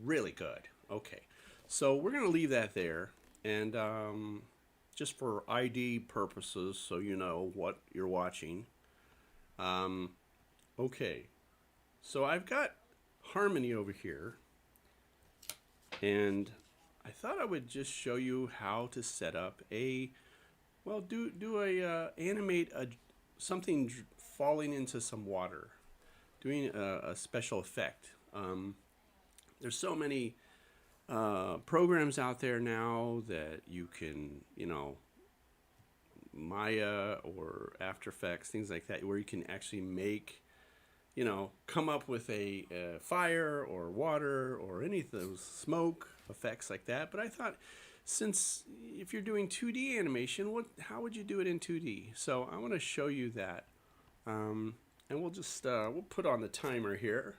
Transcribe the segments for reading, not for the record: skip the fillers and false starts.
really good. Okay, so we're gonna leave that there, and just for ID purposes, so you know what you're watching. Um, okay, so I've got Harmony over here, and I thought I would just show you how to set up a do a animate a something falling into some water, doing a special effect. There's so many programs out there now that you can, Maya or After Effects, things like that, where you can actually make, come up with a fire or water or any of those smoke effects like that. But I thought, since if you're doing 2D animation, how would you do it in 2D? So I want to show you that, and we'll put on the timer here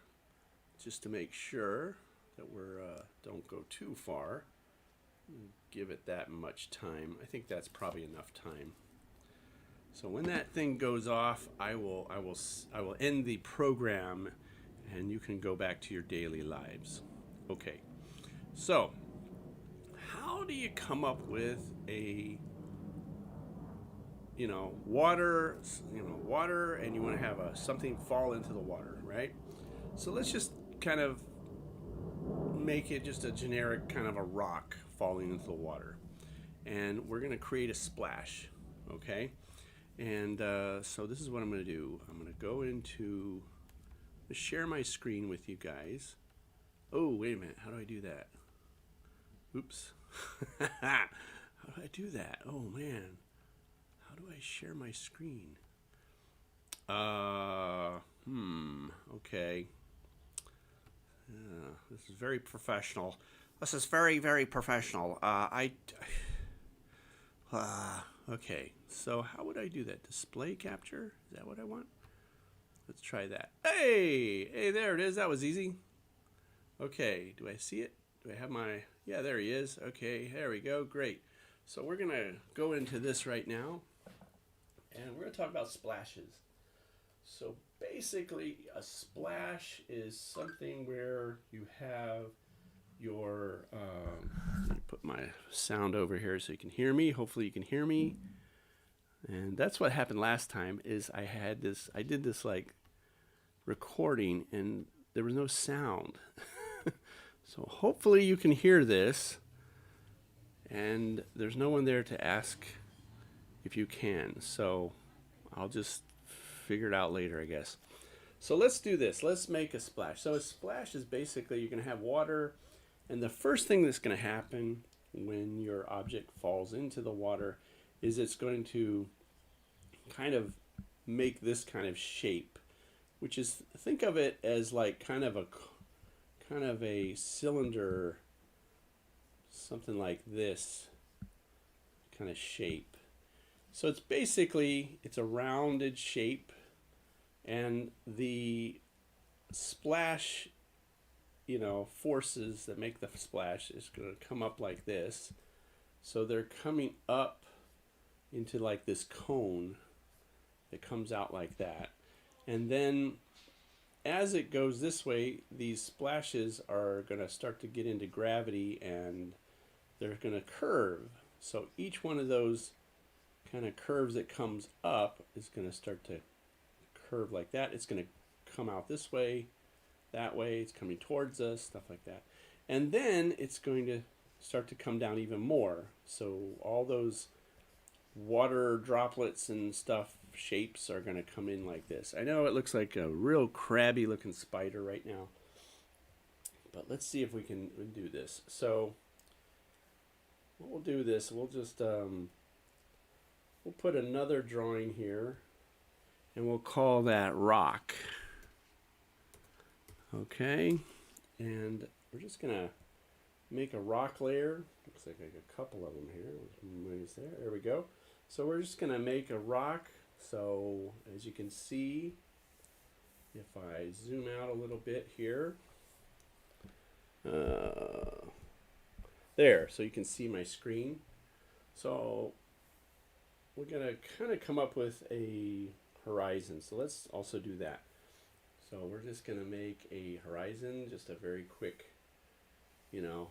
just to make sure that we're don't go too far. Give it that much time. I think that's probably enough time. So when that thing goes off, I will end the program, and you can go back to your daily lives. Okay. So how do you come up with a water, and you want to have something fall into the water, right? So let's just kind of make it just a generic kind of a rock falling into the water, and we're going to create a splash. Okay, and so this is what I'm going to do. I'm going to go into share my screen with you guys. Oh, wait a minute, how do I do that? Oops. How do I do that? Oh man, how do I share my screen? Okay. This is very professional. This is very, very professional. Okay. So how would I do that? Display capture? Is that what I want? Let's try that. Hey, there it is. That was easy. Okay. Do I see it? Do I have my? Yeah, there he is. Okay, there we go. Great. So we're gonna go into this right now, and we're gonna talk about splashes. So basically, a splash is something where you have your. Let me put my sound over here so you can hear me. Hopefully, you can hear me. And that's what happened last time. Is I did this like recording, and there was no sound. So hopefully, you can hear this. And there's no one there to ask if you can. So I'll just figure it out later, I guess. So let's do this. Let's make a splash. So a splash is basically you're going to have water, and the first thing that's going to happen when your object falls into the water is it's going to kind of make this kind of shape, which is, think of it as like kind of a cylinder, something like this kind of shape. So it's a rounded shape, and the splash, forces that make the splash is going to come up like this. So they're coming up into like this cone that comes out like that. And then as it goes this way, these splashes are going to start to get into gravity, and they're going to curve. So each one of those kind of curves that comes up is going to start to curve like that. It's going to come out this way, that way. It's coming towards us, stuff like that. And then it's going to start to come down even more. So all those water droplets and stuff shapes are going to come in like this. I know it looks like a real crabby looking spider right now, but let's see if we can do this. So what we'll do this, we'll just we'll put another drawing here, and we'll call that rock. Okay, and we're just gonna make a rock layer. Looks like a couple of them here. There we go. So we're just gonna make a rock. So as you can see, if I zoom out a little bit here, there, so you can see my screen. So we're gonna kind of come up with a horizon. So let's also do that. So we're just gonna make a horizon, just a very quick you know,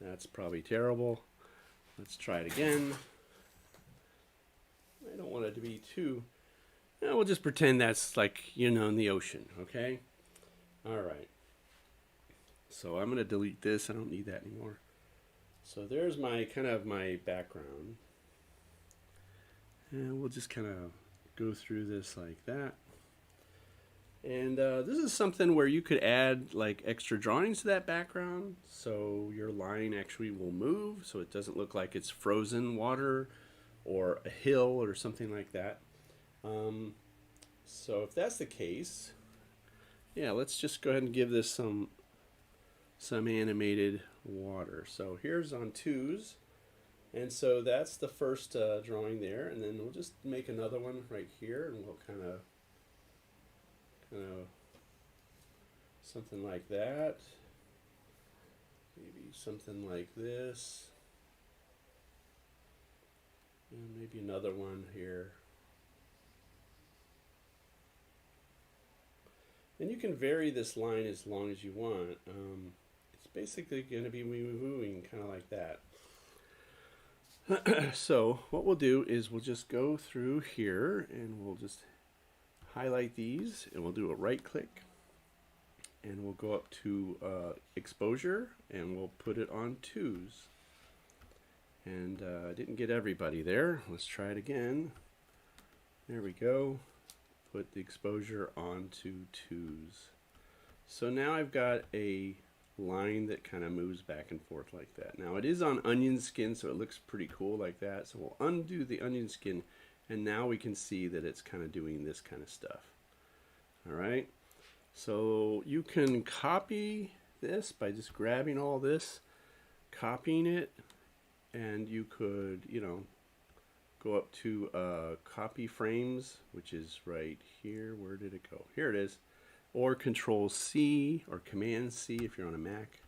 that's probably terrible. Let's try it again. I don't want it to be too, we'll just pretend that's like, in the ocean, okay? All right. So I'm going to delete this. I don't need that anymore. So there's my kind of my background. And we'll just kind of go through this like that. And this is something where you could add like extra drawings to that background. So your line actually will move. So it doesn't look like it's frozen water or a hill or something like that. So if that's the case, yeah, let's just go ahead and give this some animated water. So here's on 2s. And so that's the first drawing there, and then we'll just make another one right here, and we'll kind of something like that. Maybe something like this. And maybe another one here. And you can vary this line as long as you want. It's basically going to be moving kind of like that. So what we'll do is we'll just go through here and we'll just highlight these, and we'll do a right click, and we'll go up to exposure, and we'll put it on 2s. And I didn't get everybody there. Let's try it again. There we go. Put the exposure onto 2s. So now I've got a line that kind of moves back and forth like that. Now it is on onion skin, so it looks pretty cool like that. So we'll undo the onion skin, and now we can see that it's kind of doing this kind of stuff. All right. So you can copy this by just grabbing all this, copying it, and you could, go up to copy frames, which is right here. Where did it go? Here it is. Or Control C or Command C if you're on a Mac.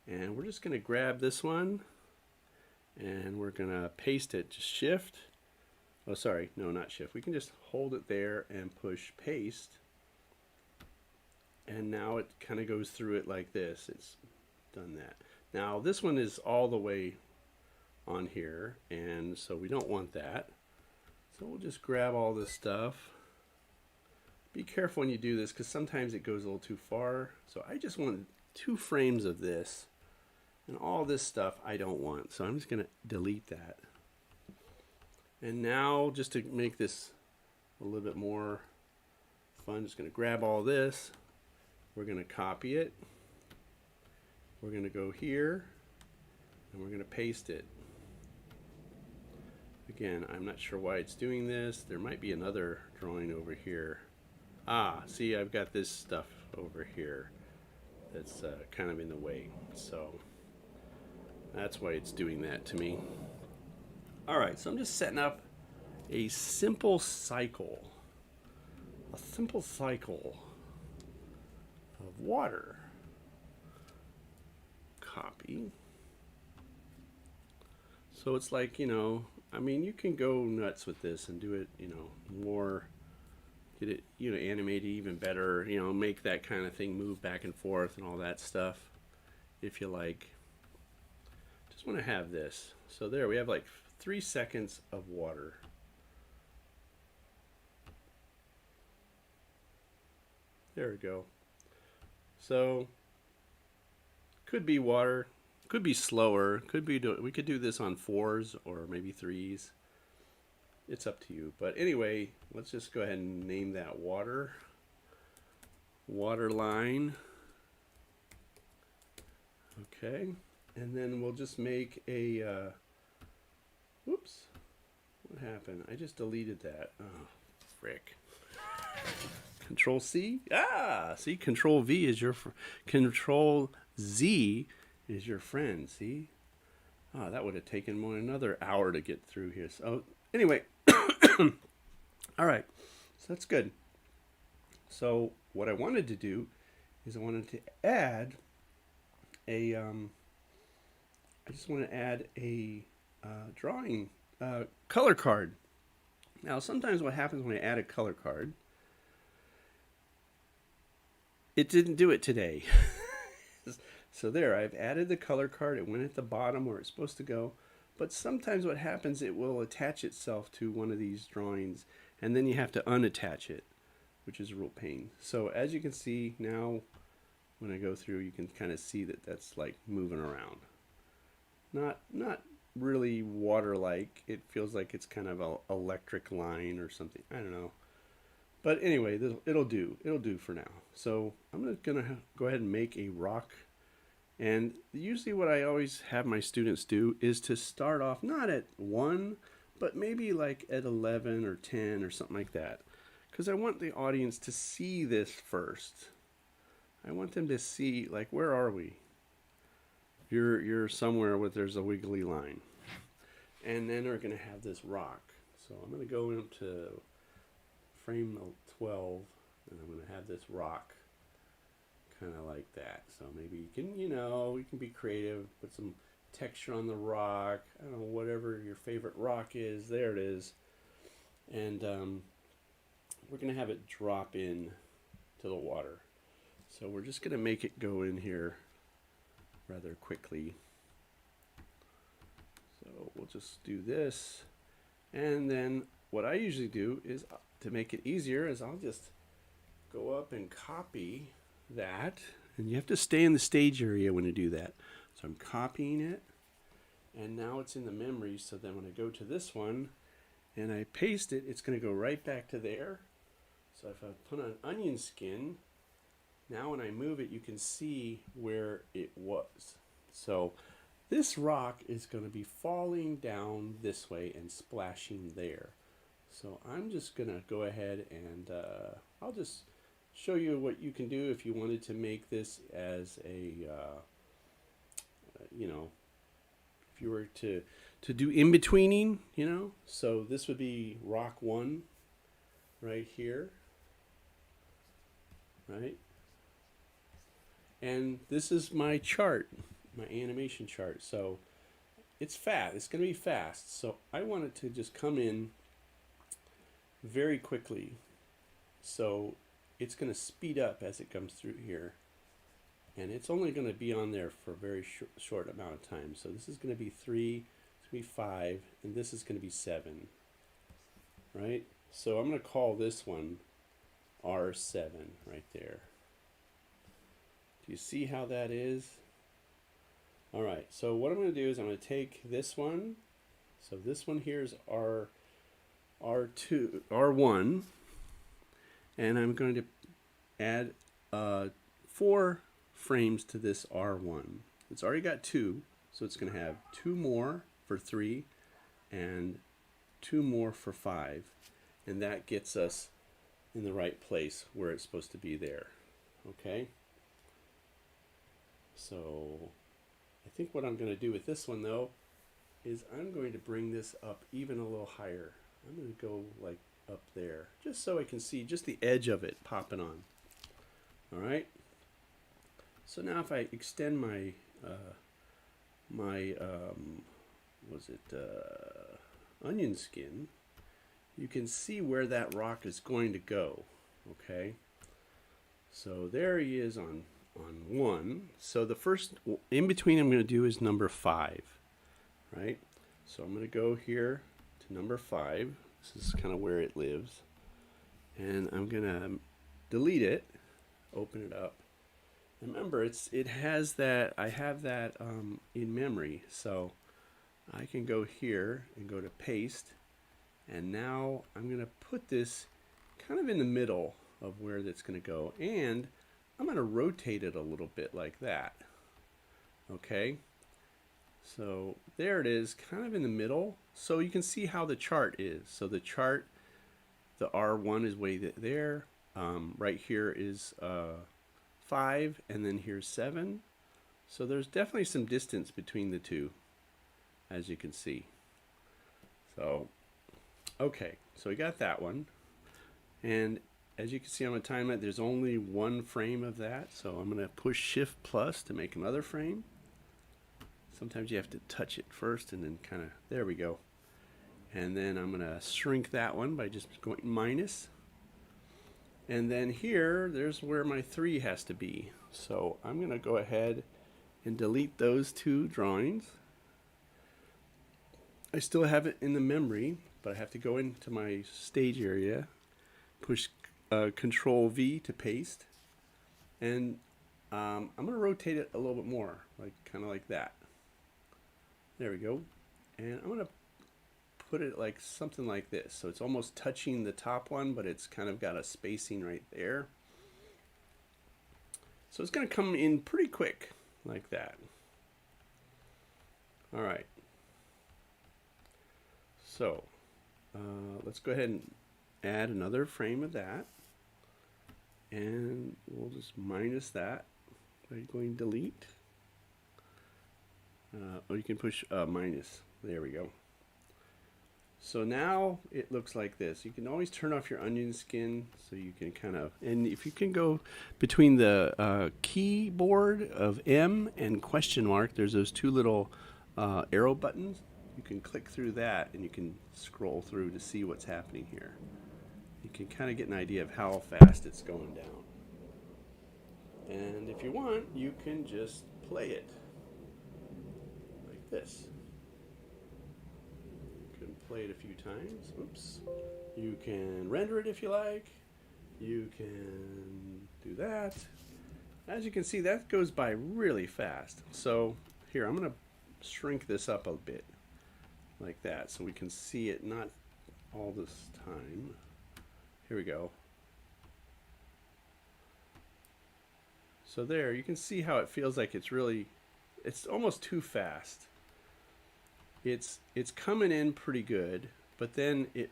And we're just going to grab this one, and we're going to paste it. Just Shift. Oh, sorry. No, not Shift. We can just hold it there and push Paste. And now it kind of goes through it like this. It's done that. Now this one is all the way on here, and so we don't want that. So we'll just grab all this stuff. Be careful when you do this, because sometimes it goes a little too far. So I just want 2 frames of this, and all this stuff I don't want. So I'm just going to delete that. And now, just to make this a little bit more fun, just going to grab all this. We're going to copy it. We're going to go here, and we're going to paste it. Again, I'm not sure why it's doing this. There might be another drawing over here. Ah, see, I've got this stuff over here that's kind of in the way. So that's why it's doing that to me. All right, so I'm just setting up a simple cycle. A simple cycle of water. Copy. So it's like, I mean, you can go nuts with this and do it, more, get it, animated even better, make that kind of thing move back and forth and all that stuff, if you like. Just want to have this. So there, we have like 3 seconds of water. There we go. So, could be water. Could be slower. Could be we could do this on 4s or maybe 3s. It's up to you. But anyway, let's just go ahead and name that water. Water line. Okay. And then we'll just make a whoops. What happened? I just deleted that. Oh, frick. Control C. Ah, see, Control V is your Control Z is your friend. See, oh, that would have taken more than another hour to get through here. So anyway, all right, so that's good. So what I wanted to do is I wanted to add a. I just want to add a drawing color card. Now, sometimes what happens when I add a color card, it didn't do it today. So there, I've added the color card. It went at the bottom where it's supposed to go. But sometimes what happens, it will attach itself to one of these drawings, and then you have to unattach it, which is a real pain. So as you can see now, when I go through, you can kind of see that that's like moving around. Not really water-like. It feels like it's kind of an electric line or something. I don't know. But anyway, it'll do. It'll do for now. So I'm gonna go ahead and make a rock. And usually what I always have my students do is to start off not at 1, but maybe like at 11 or 10 or something like that. Because I want the audience to see this first. I want them to see, like, where are we? You're somewhere where there's a wiggly line. And then we're going to have this rock. So I'm going to go into frame 12, and I'm going to have this rock kind of like that. So maybe you can, you can be creative, put some texture on the rock. I don't know, whatever your favorite rock is. There it is. And we're going to have it drop in to the water. So we're just going to make it go in here rather quickly. So we'll just do this. And then what I usually do is, to make it easier, is I'll just go up and copy that. And you have to stay in the stage area when you do that. So I'm copying it. And now it's in the memory. So then when I go to this one and I paste it, it's going to go right back to there. So if I put on onion skin, now when I move it, you can see where it was. So this rock is going to be falling down this way and splashing there. So I'm just going to go ahead and I'll just show you what you can do if you wanted to make this as a, if you were to do in-betweening, So this would be rock 1 right here, right? And this is my chart, my animation chart. So it's fast. It's going to be fast. So I want it to just come in very quickly. So it's going to speed up as it comes through here. And it's only going to be on there for a very short amount of time. So this is going to be 3, it's going to be 5, and this is going to be 7. Right? So I'm going to call this one R7 right there. Do you see how that is? All right, so what I'm going to do is I'm going to take this one. So this one here is R1, and I'm going to add 4 frames to this R1. It's already got 2, so it's going to have 2 more for 3 and 2 more for 5, and that gets us in the right place where it's supposed to be there. Okay? So I think what I'm going to do with this one, though, is I'm going to bring this up even a little higher. I'm going to go like up there, just so I can see just the edge of it popping on. All right. So now if I extend my onion skin, you can see where that rock is going to go. Okay. So there he is on 1. So the first in between I'm going to do is number 5, right? So I'm going to go here to number 5. This is kind of where it lives, and I'm going to delete it, open it up. Remember, it has that, I have that in memory, so I can go here and go to paste, and now I'm going to put this kind of in the middle of where that's going to go, and I'm going to rotate it a little bit like that. Okay, so there it is, kind of in the middle. So you can see how the chart is. So the chart, the R1 is way there. Right here is 5, and then here's 7. So there's definitely some distance between the two, as you can see. So, okay, so we got that one. And as you can see on my timeline, there's only 1 frame of that. So I'm going to push Shift plus to make another frame. Sometimes you have to touch it first and then kind of, there we go. And then I'm going to shrink that one by just going minus. And then here, there's where my 3 has to be. So I'm going to go ahead and delete those two drawings. I still have it in the memory, but I have to go into my stage area, push Control V to paste, and I'm going to rotate it a little bit more, like kind of like that. There we go. And I'm going to put it like something like this. So it's almost touching the top one, but it's kind of got a spacing right there. So it's going to come in pretty quick like that. All right. So let's go ahead and add another frame of that. And we'll just minus that by going delete. Or you can push minus. There we go. So now it looks like this. You can always turn off your onion skin so you can kind of, and if you can go between the keyboard of M and question mark, there's those two little arrow buttons. You can click through that and you can scroll through to see what's happening here. You can kind of get an idea of how fast it's going down. And if you want, you can just play it like this. You can play it a few times. Oops. You can render it if you like. You can do that. As you can see, that goes by really fast. So here, I'm going to shrink this up a bit like that so we can see it not all this time. Here we go. So there, you can see how it feels like it's almost too fast. It's coming in pretty good, but then it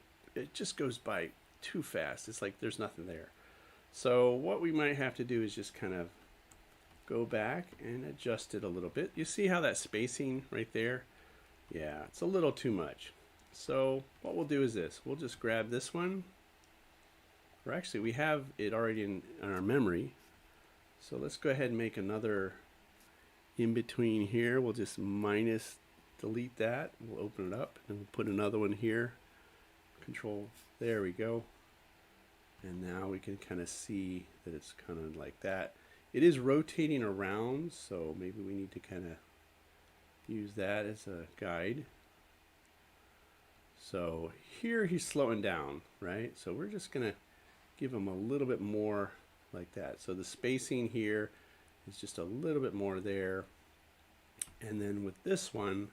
just goes by too fast. It's like there's nothing there. So what we might have to do is just kind of go back and adjust it a little bit. You see how that spacing right there? Yeah, it's a little too much. So what we'll do is this. We'll just grab this one. Or actually, we have it already in our memory. So let's go ahead and make another in between here. We'll just minus delete that. We'll open it up and we'll put another one here. Control, there we go. And now we can kind of see that it's kind of like that. It is rotating around, so maybe we need to kind of use that as a guide. So here he's slowing down, right? So we're just gonna give him a little bit more like that. So the spacing here is just a little bit more there. And then with this one,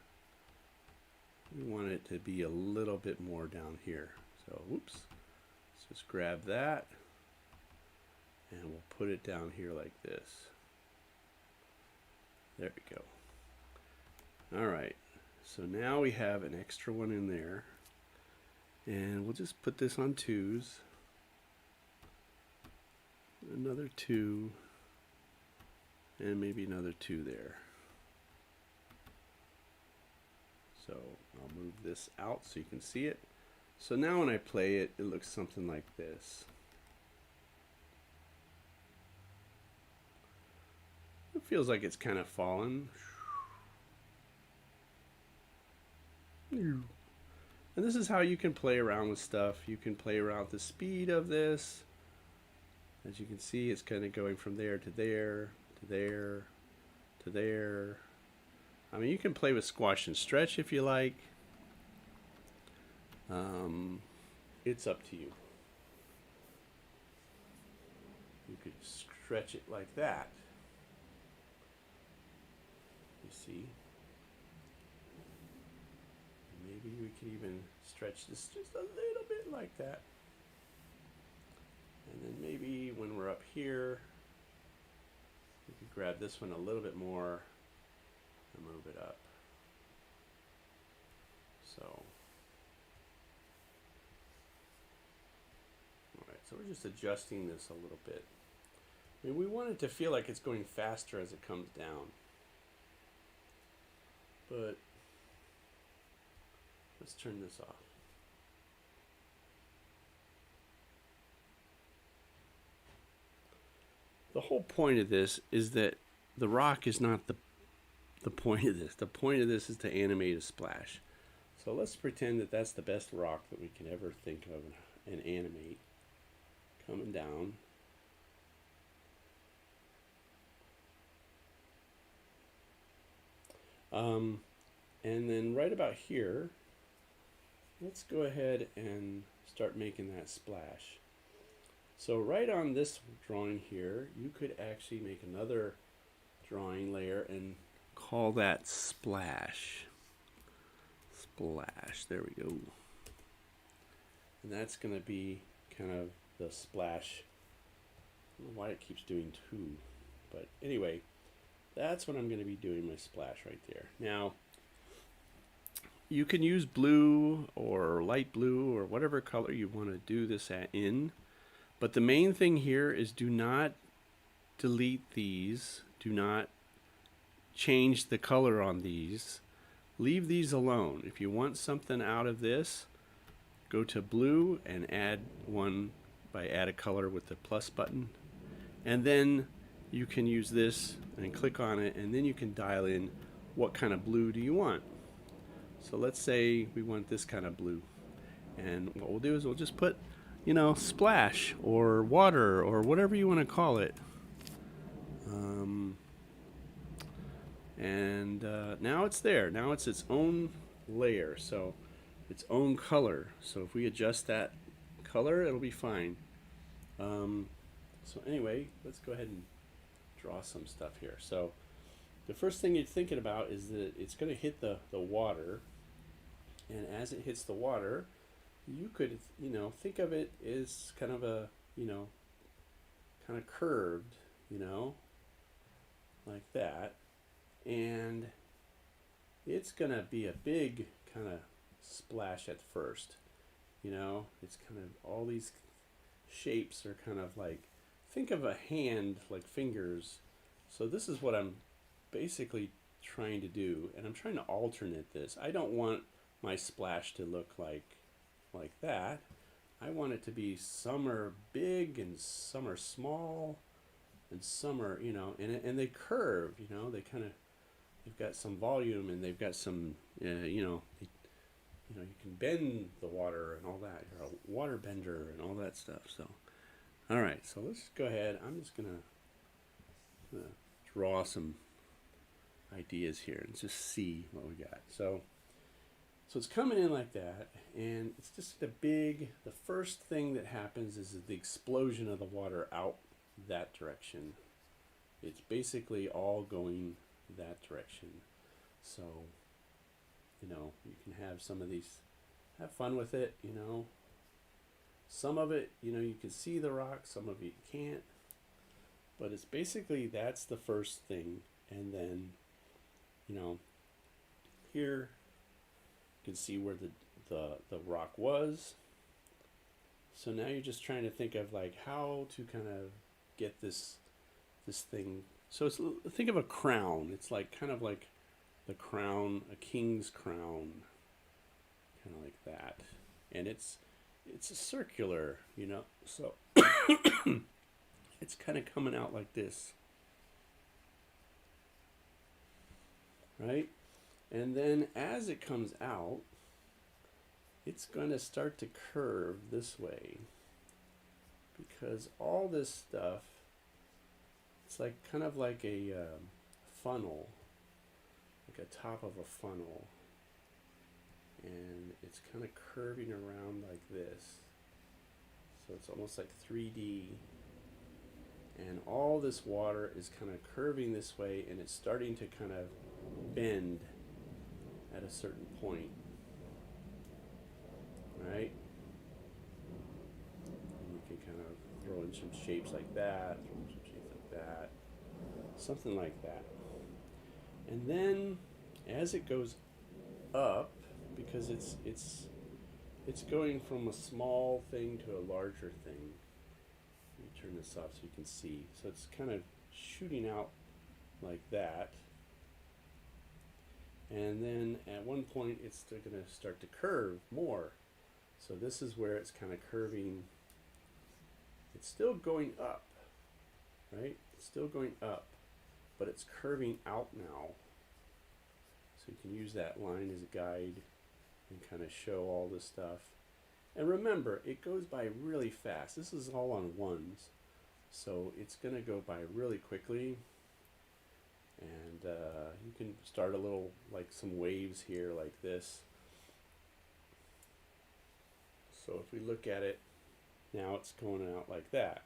we want it to be a little bit more down here. So whoops, let's just grab that and we'll put it down here like this. There we go. All right, so now we have an extra one in there. And we'll just put this on 2s. Another 2. And maybe another 2 there. So I'll move this out so you can see it. So now when I play it, it looks something like this. It feels like it's kind of fallen. And this is how you can play around with stuff. You can play around with the speed of this. As you can see, it's kind of going from there to there, to there, to there. I mean, you can play with squash and stretch if you like. It's up to you. You could stretch it like that. You see? Maybe we could even stretch this just a little bit like that. And then maybe when we're up here, we could grab this one a little bit more and move it up. So, all right, so we're just adjusting this a little bit. I mean, we want it to feel like it's going faster as it comes down. But let's turn this off. The whole point of this is that the rock is not the point of this. The point of this is to animate a splash. So let's pretend that that's the best rock that we can ever think of and animate. Coming down. And then right about here, let's go ahead and start making that splash. So right on this drawing here, you could actually make another drawing layer and call that splash. Splash, there we go. And that's going to be kind of the splash. I don't know why it keeps doing two, but anyway, that's what I'm going to be doing my splash right there. Now, you can use blue or light blue or whatever color you want to do this in, but the main thing here is do not delete these, do not change the color on these, leave these alone. If you want something out of this, go to blue and add one by add a color with the plus button, and then you can use this and click on it, and then you can dial in what kind of blue do you want. So let's say we want this kind of blue, and what we'll do is we'll just put, you know, splash or water or whatever you want to call it. Now it's there. Now it's its own layer, so its own color. So if we adjust that color, it'll be fine. So anyway, let's go ahead and draw some stuff here. So the first thing you're thinking about is that it's going to hit the water, and as it hits the water, you could, you know, think of it as kind of a, you know, kind of curved, you know, like that, and it's going to be a big kind of splash at first, you know. It's kind of, all these shapes are kind of like, think of a hand like fingers. So this is what I'm basically trying to do, and I'm trying to alternate this. I don't want my splash to look like that. I want it to be, some are big and some are small and some are, you know, and they curve, you know, they kind of, they've got some volume and they've got some, you know, you can bend the water and all that. You're a water bender and all that stuff. So, all right, so let's go ahead. I'm just gonna draw some ideas here and just see what we got. So it's coming in like that, and it's just the first thing that happens is the explosion of the water out that direction. It's basically all going that direction. So, you know, you can have some of these, have fun with it, you know. Some of it, you know, you can see the rock, some of it you can't. But it's basically, that's the first thing. And then, you know, here you can see where the rock was. So now you're just trying to think of like how to kind of get this thing. So it's, think of a crown. It's like kind of like the crown, a king's crown, kind of like that. And it's a circular, you know. So it's kind of coming out like this, right? And then as it comes out, it's going to start to curve this way, because all this stuff, it's like kind of like a funnel, like a top of a funnel, and it's kind of curving around like this. So it's almost like 3D, and all this water is kind of curving this way, and it's starting to kind of bend at a certain point, right? And you can kind of throw in some shapes like that, throw in some shapes like that, something like that. And then as it goes up, because it's going from a small thing to a larger thing. Let me turn this off so you can see. So it's kind of shooting out like that. And then at one point it's going to start to curve more. So this is where it's kind of curving. It's still going up, right? It's still going up, but it's curving out now. So you can use that line as a guide and kind of show all this stuff. And remember, it goes by really fast. This is all on ones, so it's going to go by really quickly. And you can start a little, like some waves here like this. So if we look at it, now it's going out like that.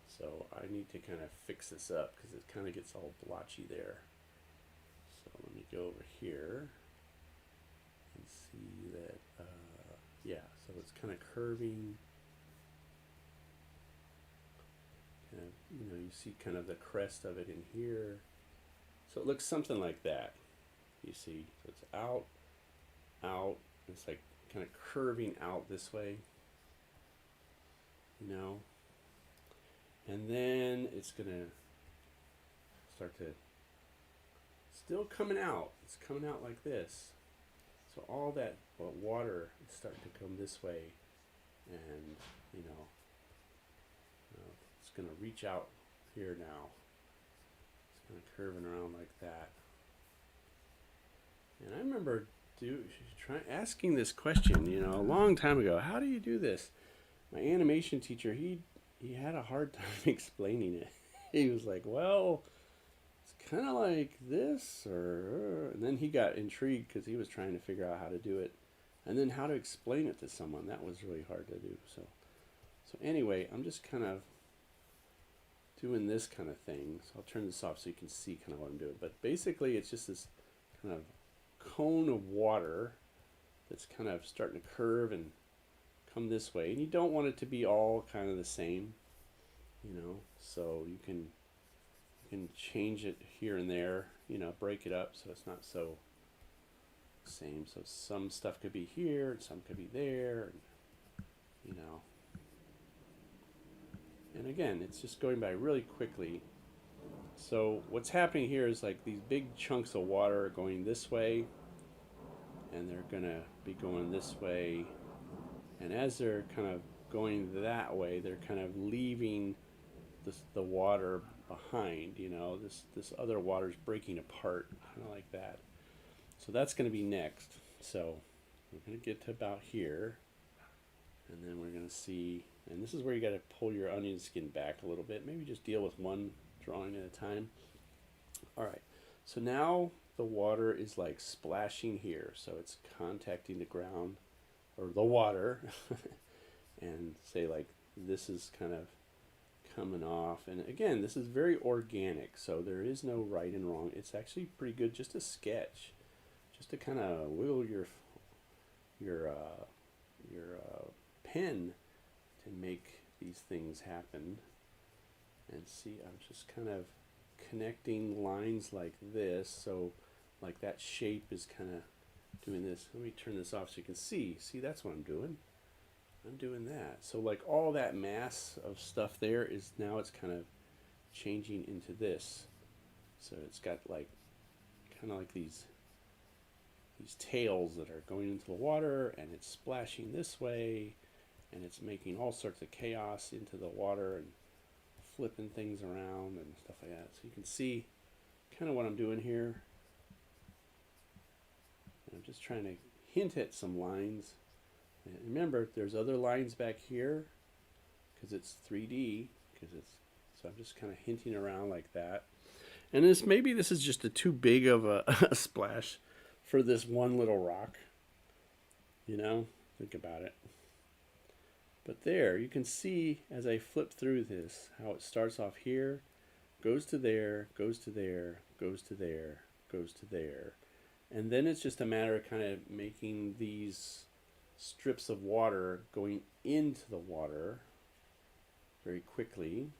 So I need to kind of fix this up because it kind of gets all blotchy there. So let me go over here and see that, yeah, so it's kind of curving. Kind of, you know, you see kind of the crest of it in here. So it looks something like that. You see, so it's out, out. It's like kind of curving out this way, you know. And then it's gonna start to still coming out. It's coming out like this. So all that water is starting to come this way, and you know, it's gonna reach out here now. It's kind of curving around like that. And I remember asking this question, you know, a long time ago. How do you do this? My animation teacher, he had a hard time explaining it. He was like, well, it's kind of like this, and then he got intrigued because he was trying to figure out how to do it, and then how to explain it to someone. That was really hard to do. So anyway, I'm just kind of doing this kind of thing. So I'll turn this off so you can see kind of what I'm doing. But basically, it's just this kind of cone of water that's kind of starting to curve and come this way, and you don't want it to be all kind of the same, you know, so you can change it here and there, you know, break it up so it's not so same. So some stuff could be here and some could be there, and, you know, and again, it's just going by really quickly. So what's happening here is like these big chunks of water are going this way, and they're gonna be going this way. And as they're kind of going that way, they're kind of leaving the water behind, you know, this other water's breaking apart, kind of like that. So that's going to be next. So we're going to get to about here, and then we're going to see, and this is where you got to pull your onion skin back a little bit. Maybe just deal with one drawing at a time. All right, so now the water is like splashing here, so it's contacting the ground or the water and say like this is kind of coming off. And again, this is very organic, so there is no right and wrong. It's actually pretty good just to sketch, just to kind of wiggle your pen to make these things happen. And see, I'm just kind of connecting lines like this, so like that shape is kind of doing this. Let me turn this off so you can see. See, that's what I'm doing. I'm doing that. So like all that mass of stuff there is now it's kind of changing into this. So it's got like kind of like these tails that are going into the water, and it's splashing this way, and it's making all sorts of chaos into the water and flipping things around and stuff like that. So you can see kind of what I'm doing here. And I'm just trying to hint at some lines. And remember, there's other lines back here because it's 3D. So I'm just kind of hinting around like that. And maybe this is just too big of a splash for this one little rock. You know, think about it. But there, you can see as I flip through this, how it starts off here, goes to there, goes to there, goes to there, goes to there. And then it's just a matter of kind of making these strips of water going into the water very quickly.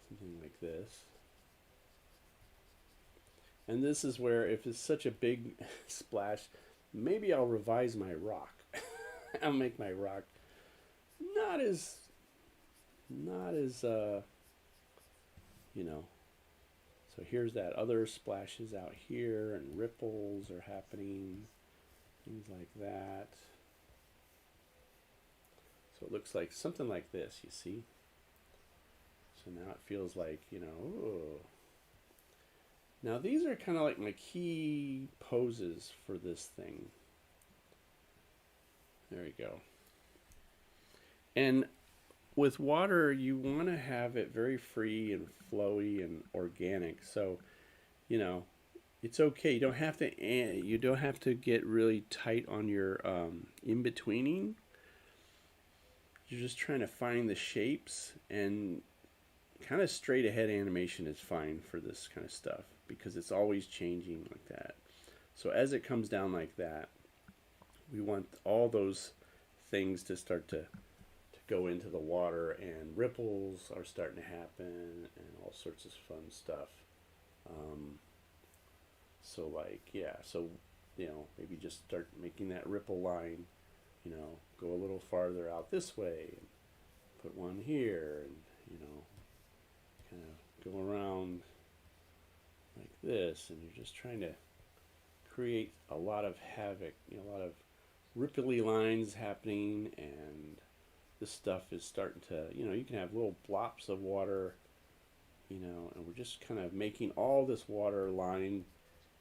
Something like this. And this is where, if it's such a big splash, maybe I'll revise my rock. I'll make my rock not as you know. So here's that other splashes out here, and ripples are happening, things like that. So it looks like something like this, you see. So now it feels like, you know, ooh. Now these are kind of like my key poses for this thing. There we go. And with water, you want to have it very free and flowy and organic. So, you know, it's okay. You don't have to get really tight on your in betweening. You're just trying to find the shapes, and kind of straight ahead animation is fine for this kind of stuff because it's always changing like that. So as it comes down like that, we want all those things to start to go into the water, and ripples are starting to happen and all sorts of fun stuff. Um, so like, yeah, so maybe just start making that ripple line, go a little farther out this way and put one here, and kind of go around like this, and you're just trying to create a lot of havoc, a lot of ripply lines happening, and this stuff is starting to, you can have little blops of water, and we're just kind of making all this water line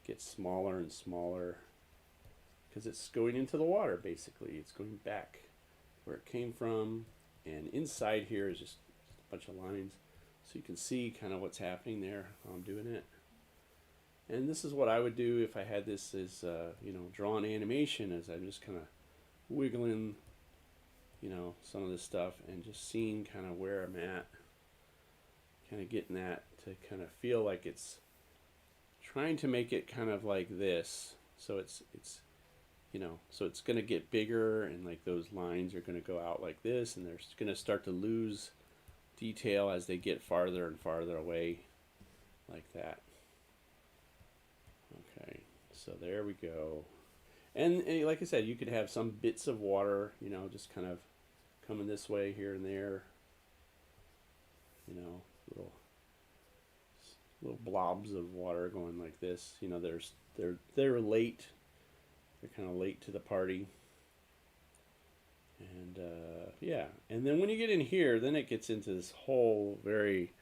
get smaller and smaller because it's going into the water basically. It's going back where it came from, and inside here is just a bunch of lines. So you can see kind of what's happening there how I'm doing it. And this is what I would do if I had this as, drawn animation, as I'm just kind of wiggling, some of this stuff and just seeing kind of where I'm at, kind of getting that to kind of feel like it's trying to make it kind of like this. So it's so it's going to get bigger, and like those lines are going to go out like this, and they're going to start to lose detail as they get farther and farther away like that. Okay, so there we go. And like I said, you could have some bits of water, just kind of coming this way here and there, little blobs of water going like this. They're late. They're kind of late to the party. And yeah, and then when you get in here, then it gets into this whole very,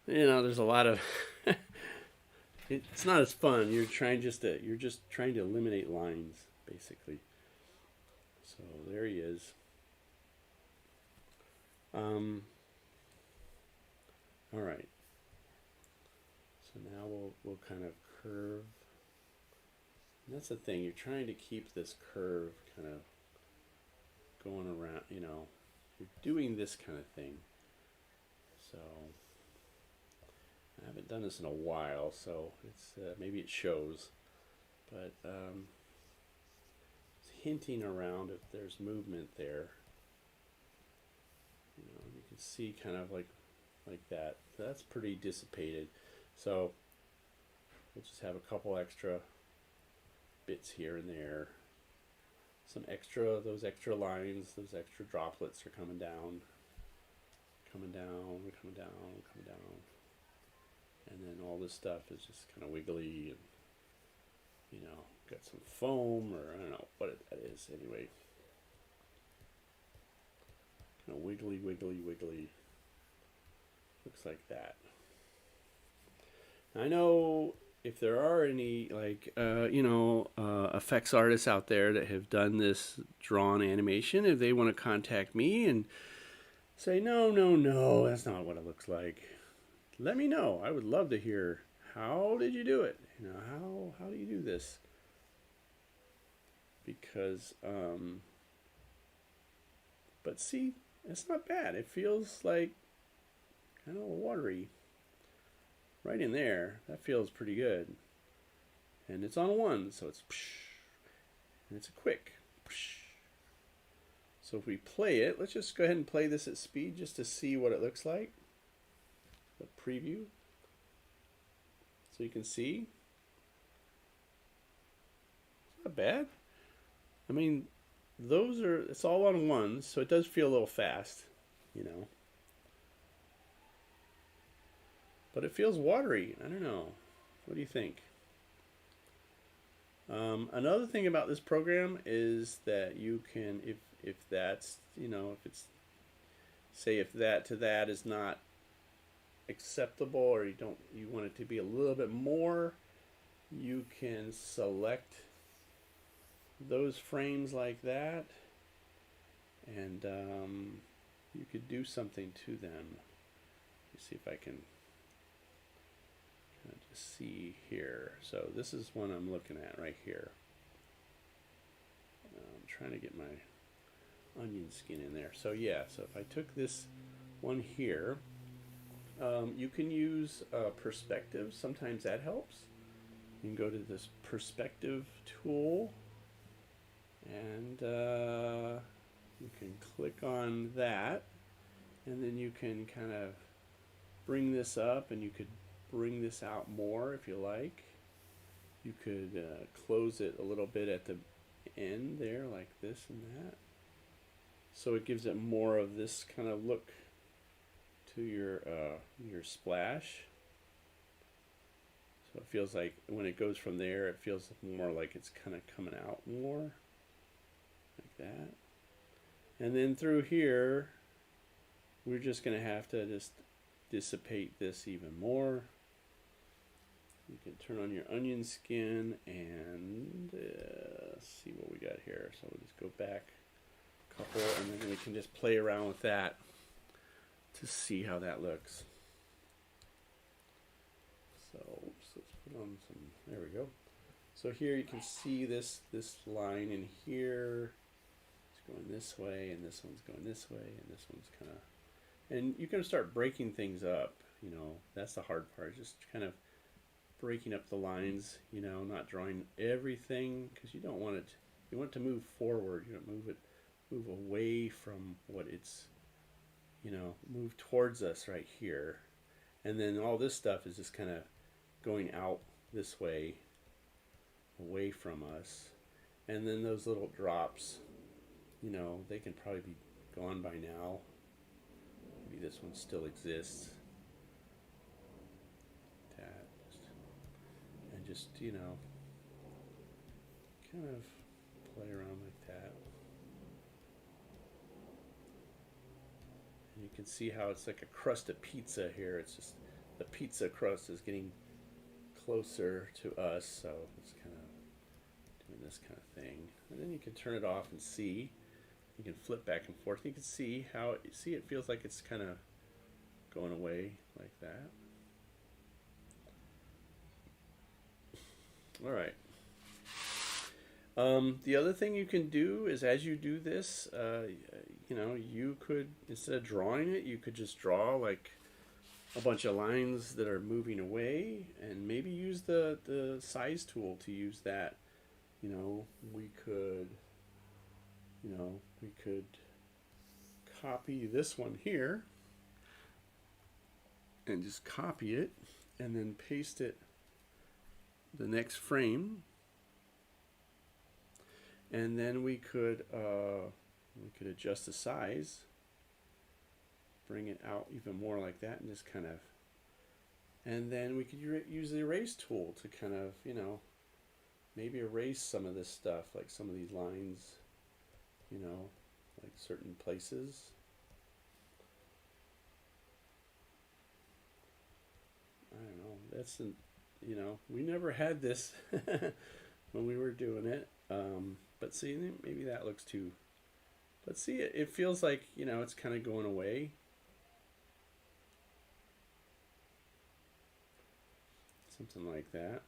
there's a lot of. It's not as fun. You're just trying to eliminate lines basically. So there he is. All right. So now we'll kind of curve. And that's the thing. You're trying to keep this curve kind of going around. You're doing this kind of thing. So I haven't done this in a while, so it's maybe it shows, but it's hinting around if there's movement there. You can see kind of like that. So that's pretty dissipated. So we'll just have a couple extra bits here and there. Those extra lines, those extra droplets are coming down, coming down, coming down, coming down. And then all this stuff is just kind of wiggly, and got some foam, or I don't know what that is anyway. Kind of wiggly, wiggly, wiggly. Looks like that. I know if there are any effects artists out there that have done this drawn animation, if they want to contact me and say, no, that's not what it looks like, let me know. I would love to hear, how did you do it? How do you do this? Because, but see, it's not bad. It feels like kind of watery. Right in there, that feels pretty good. And it's on one, so it's psh, and it's a quick psh. So if we play it, let's just go ahead and play this at speed just to see what it looks like. The preview. So you can see. It's not bad. I mean, it's all on ones, so it does feel a little fast, But it feels watery. I don't know. What do you think? Another thing about this program is that you can, if that's, if it's, say if that to that is not acceptable, or you want it to be a little bit more, you can select those frames like that, and you could do something to them. Let's see if I can kind of just see here. So this is one I'm looking at right here. I'm trying to get my onion skin in there. So yeah, so if I took this one here, you can use perspective. Sometimes that helps. You can go to this perspective tool and you can click on that, and then you can kind of bring this up, and you could bring this out more if you like. You could close it a little bit at the end there like this and that, so it gives it more of this kind of look to your splash. So it feels like when it goes from there, it feels more like it's kind of coming out more like that. And then through here, we're just going to have to just dissipate this even more. You can turn on your onion skin and see what we got here. So we'll just go back a couple, and then we can just play around with that to see how that looks. So let's put on some, there we go. So here you can see this line in here. It's going this way, and this one's going this way, and this one's kind of, and you can start breaking things up. You know, that's the hard part, just kind of breaking up the lines, you know, not drawing everything, because you don't want it, you want it to move forward, you don't move away from what it's, you know, move towards us right here. And then all this stuff is just kind of going out this way, away from us. And then those little drops, you know, they can probably be gone by now. Maybe this one still exists. That, and just, you know, kind of play around like that. And you can see how it's like a crust of pizza here. It's just the pizza crust is getting closer to us, so it's kind of doing this kind of thing. And then you can turn it off and see. You can flip back and forth. You can see how it feels like it's kind of going away like that. All right. The other thing you can do is, as you do this, you know, you could, instead of drawing it, you could just draw like a bunch of lines that are moving away, and maybe use the size tool to use that. You know, we could copy this one here and just copy it and then paste it the next frame, and then we could adjust the size, bring it out even more like that, and just kind of, and then we could use the erase tool to kind of, you know, maybe erase some of this stuff, like some of these lines, you know, like certain places. I don't know, that's an, you know, we never had this when we were doing it, but see, maybe that looks too, but see, it feels like, you know, it's kind of going away. Something like that.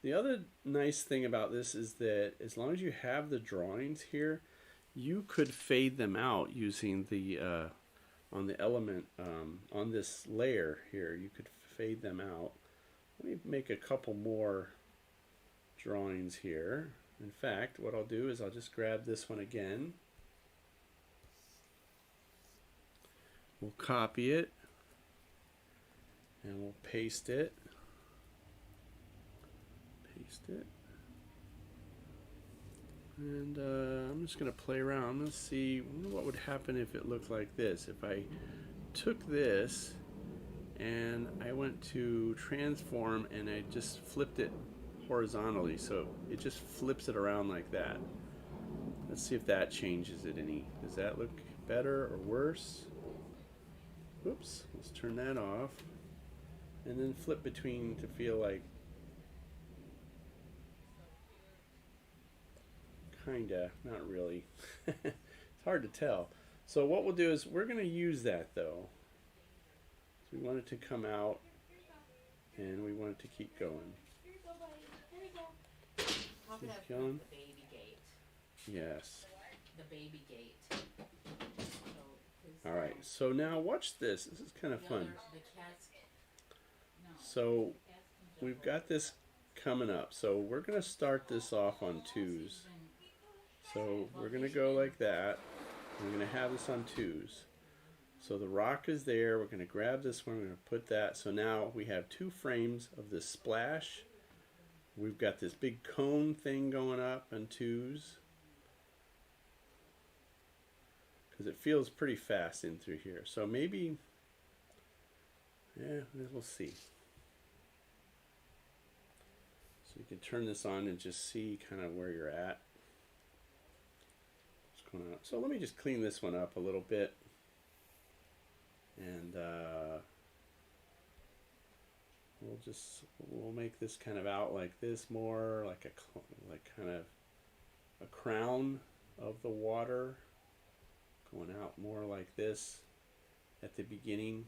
The other nice thing about this is that as long as you have the drawings here, you could fade them out using the on the element on this layer here. You could fade them out. Let me make a couple more drawings here. In fact, what I'll do is I'll just grab this one again. We'll copy it and we'll paste it. And I'm just going to play around. Let's see what would happen if it looked like this. If I took this and I went to transform and I just flipped it horizontally, so it just flips it around like that. Let's see if that changes it any. Does that look better or worse? Oops, let's turn that off. And then flip between to feel like, kinda, not really. It's hard to tell. So what we'll do is we're going to use that though. So we want it to come out and we want it to keep going. Keep going. The baby gate. Yes. The baby gate. All right. So now watch this. This is kind of fun. The cats. No. So we've got this coming up. So we're going to start this off on twos. So we're going to go like that. We're going to have this on twos. So the rock is there. We're going to grab this one. We're going to put that. So now we have 2 frames of this splash. We've got this big cone thing going up on twos. Because it feels pretty fast in through here. So maybe, yeah, we'll see. So you can turn this on and just see kind of where you're at. What's going on? So let me just clean this one up a little bit. And we'll make this kind of out like this, more like kind of a crown of the water, going out more like this at the beginning,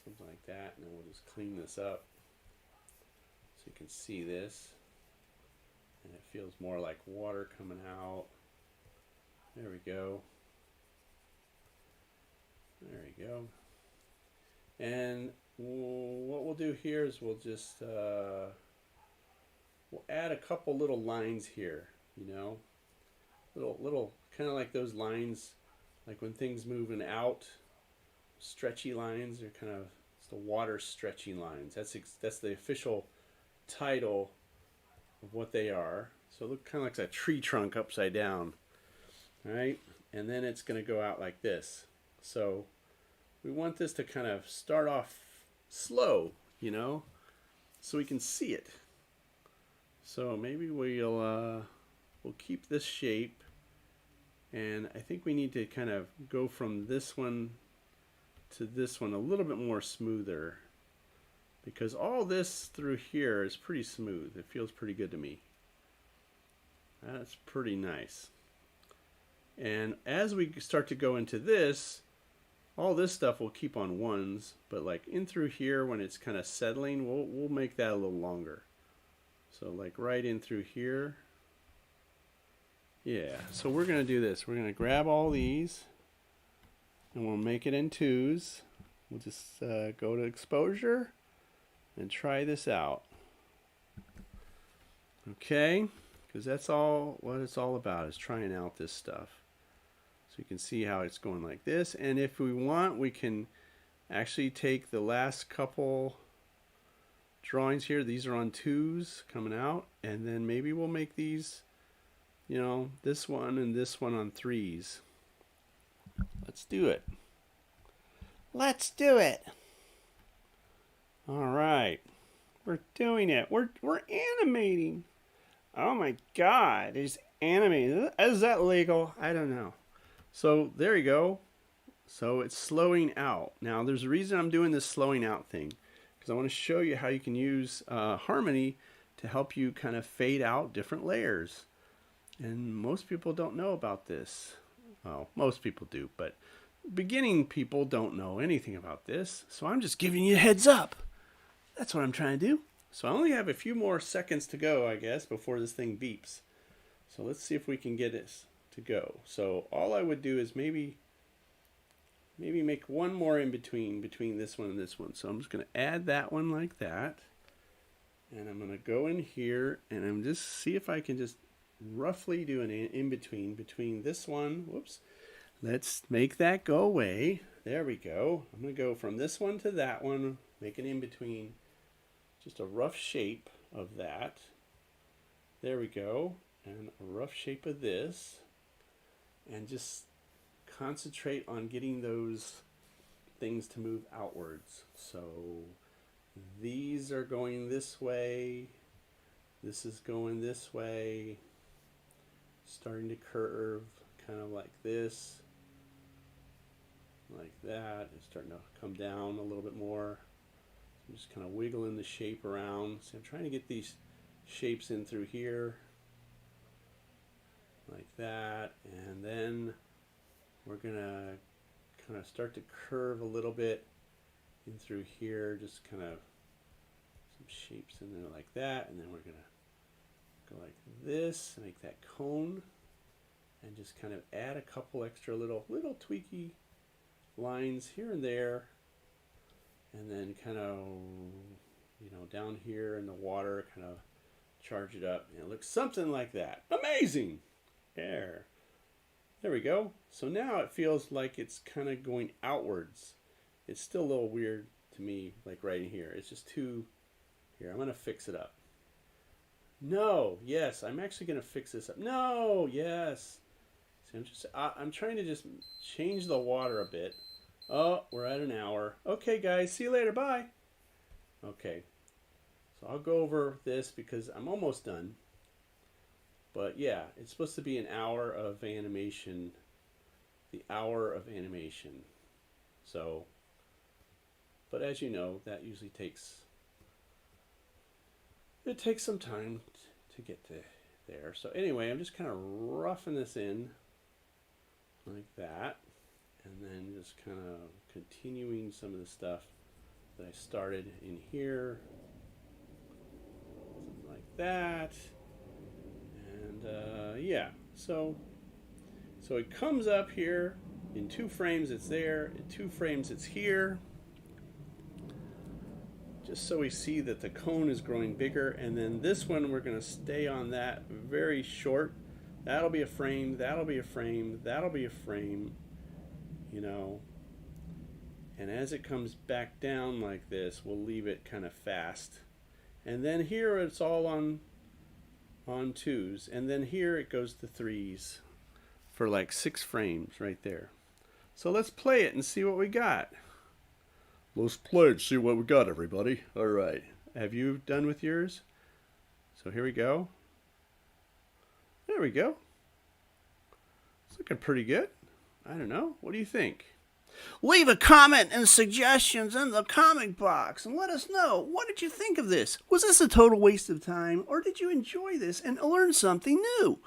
something like that. And then we'll just clean this up so you can see this, and it feels more like water coming out. There we go. There we go. And what we'll do here is we'll just we'll add a couple little lines here, you know, little kind of like those lines, like when things moving out, stretchy lines. They're kind of, it's the water stretchy lines. That's the official title of what they are. So it looks kind of like a tree trunk upside down, right? And then it's going to go out like this. So we want this to kind of start off slow, you know, so we can see it. So maybe we'll keep this shape, and I think we need to kind of go from this one to this one a little bit more smoother, because all this through here is pretty smooth. It feels pretty good to me. That's pretty nice. And as we start to go into this, all this stuff will keep on ones, but like in through here when it's kind of settling, we'll make that a little longer. So like right in through here. Yeah, so we're going to do this. We're going to grab all these and we'll make it in twos. We'll just go to exposure and try this out. Okay, because that's all what it's all about, is trying out this stuff. So you can see how it's going like this. And if we want, we can actually take the last couple drawings here. These are on twos coming out. And then maybe we'll make these, you know, this one and this one on threes. Let's do it. Let's do it. All right. We're doing it. We're animating. Oh my God. It's animating. Is that legal? I don't know. So there you go. So it's slowing out. Now there's a reason I'm doing this slowing out thing, because I want to show you how you can use Harmony to help you kind of fade out different layers. And most people don't know about this. Well, most people do, but beginning people don't know anything about this. So I'm just giving you a heads up. That's what I'm trying to do. So I only have a few more seconds to go, I guess, before this thing beeps. So let's see if we can get this to go. So all I would do is maybe make one more in between this one and this one. So I'm just going to add that one like that, and I'm going to go in here and I'm just see if I can just roughly do an in between this one. Whoops, let's make that go away. There we go. I'm going to go from this one to that one, make an in between, just a rough shape of that. There we go. And a rough shape of this, and just concentrate on getting those things to move outwards. So these are going this way, this is going this way, starting to curve kind of like this, like that. It's starting to come down a little bit more. I'm just kind of wiggling the shape around. So I'm trying to get these shapes in through here. like that. And then we're gonna kind of start to curve a little bit in through here, just kind of some shapes in there like that. And then we're gonna go like this, make that cone, and just kind of add a couple extra little tweaky lines here and there, and then kind of, you know, down here in the water, kind of charge it up. And it looks something like that. Amazing! There we go. So now it feels like it's kind of going outwards. It's still a little weird to me, like right in here. It's just too, here, I'm gonna fix it up. No, yes, I'm actually gonna fix this up. No, yes. See, I'm trying to just change the water a bit. Oh, we're at an hour. Okay, guys, see you later. Bye. Okay, so I'll go over this because I'm almost done. But yeah, it's supposed to be an hour of animation. The hour of animation. So, but as you know, that usually takes some time to get to there. So anyway, I'm just kind of roughing this in like that, and then just kind of continuing some of the stuff that I started in here, something like that. And yeah, so it comes up here in 2 frames. It's there in 2 frames. It's here, just so we see that the cone is growing bigger. And then this one, we're going to stay on that very short. That'll be a frame, that'll be a frame, that'll be a frame, you know. And as it comes back down like this, we'll leave it kind of fast. And then here it's all on 2s. And then here it goes to 3s for like 6 frames right there. So let's play it and see what we got. Let's play and see what we got, everybody. All right. Have you done with yours? So here we go. There we go. It's looking pretty good. I don't know. What do you think? Leave a comment and suggestions in the comment box and let us know. What did you think of this? Was this a total waste of time, or did you enjoy this and learn something new?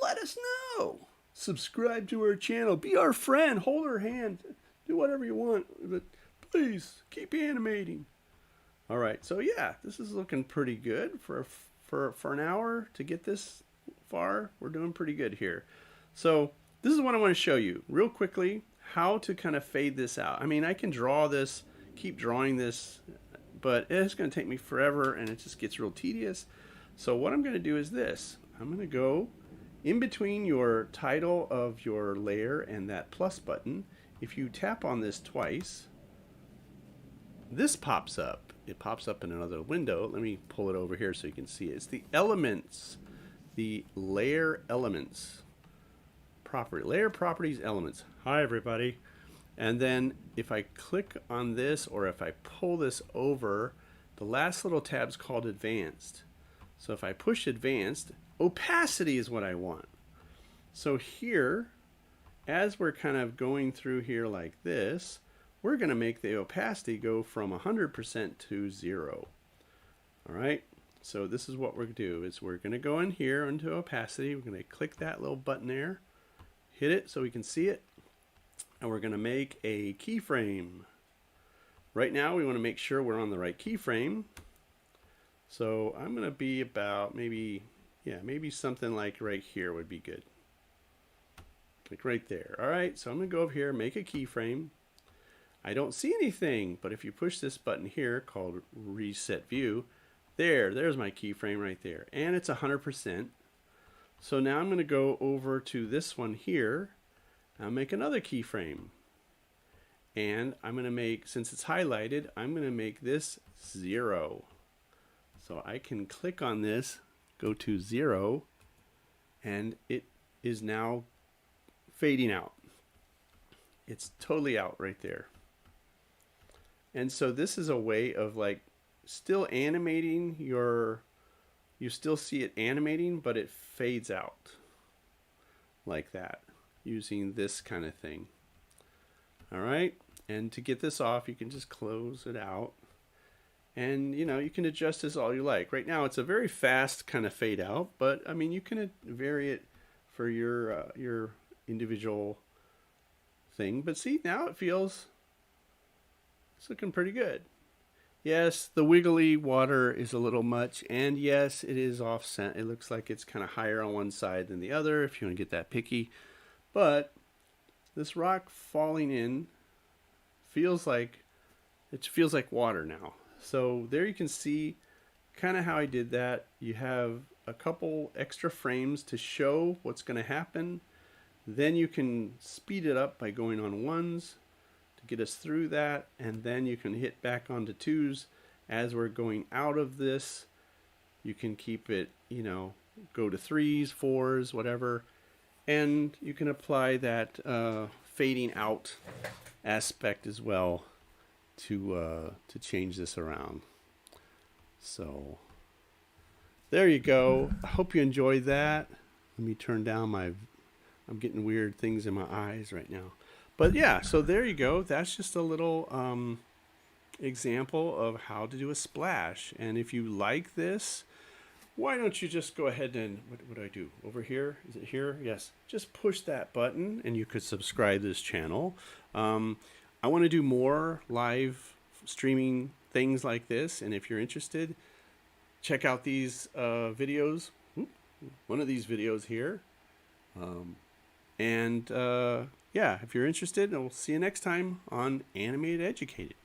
Let us know. Subscribe to our channel. Be our friend. Hold our hand. Do whatever you want. But please keep animating. All right. So yeah, this is looking pretty good for an hour to get this far. We're doing pretty good here. So this is what I want to show you real quickly, how to kind of fade this out. I mean, I can draw this, keep drawing this, but it's going to take me forever and it just gets real tedious. So what I'm going to do is this. I'm going to go in between your title of your layer and that plus button. If you tap on this twice, this pops up. It pops up in another window. Let me pull it over here so you can see it. It's the elements, the layer elements. Layer properties elements. Hi everybody. And then if I click on this, or if I pull this over, the last little tab is called advanced. So if I push advanced, opacity is what I want. So here, as we're kind of going through here like this, we're going to make the opacity go from 100% to 0. All right. So this is what we're going to do, is we're going to go in here into opacity. We're going to click that little button there. Hit it so we can see it, and we're going to make a keyframe. Right now we want to make sure we're on the right keyframe, so I'm going to be about maybe something like right here would be good, like right there. All right, so I'm going to go over here, make a keyframe. I don't see anything, but if you push this button here called reset view, there's my keyframe right there, and it's 100%. So now I'm going to go over to this one here. I'll make another keyframe. And I'm going to make, since it's highlighted, I'm going to make this 0. So I can click on this, go to 0, and it is now fading out. It's totally out right there. And so this is a way of like still animating your, you still see it animating, but it fades out like that using this kind of thing. All right. And to get this off, you can just close it out, and you know, you can adjust this all you like. Right now it's a very fast kind of fade out, but I mean, you can vary it for your individual thing. But see, now it's looking pretty good. Yes, the wiggly water is a little much, and yes, it is off center. It looks like it's kind of higher on one side than the other if you want to get that picky. But this rock falling in feels like water now. So there you can see kind of how I did that. You have a couple extra frames to show what's going to happen. Then you can speed it up by going on ones to get us through that, and then you can hit back onto twos as we're going out of this. You can keep it, go to threes, fours, whatever, and you can apply that fading out aspect as well to change this around. So there you go. I hope you enjoyed that. Let me turn down I'm getting weird things in my eyes right now. But yeah, so there you go. That's just a little example of how to do a splash. And if you like this, why don't you just go ahead and, what do I do? Over here? Is it here? Yes. Just push that button and you could subscribe to this channel. I want to do more live streaming things like this. And if you're interested, check out these videos. One of these videos here. Yeah, if you're interested, we'll see you next time on Animated Educated.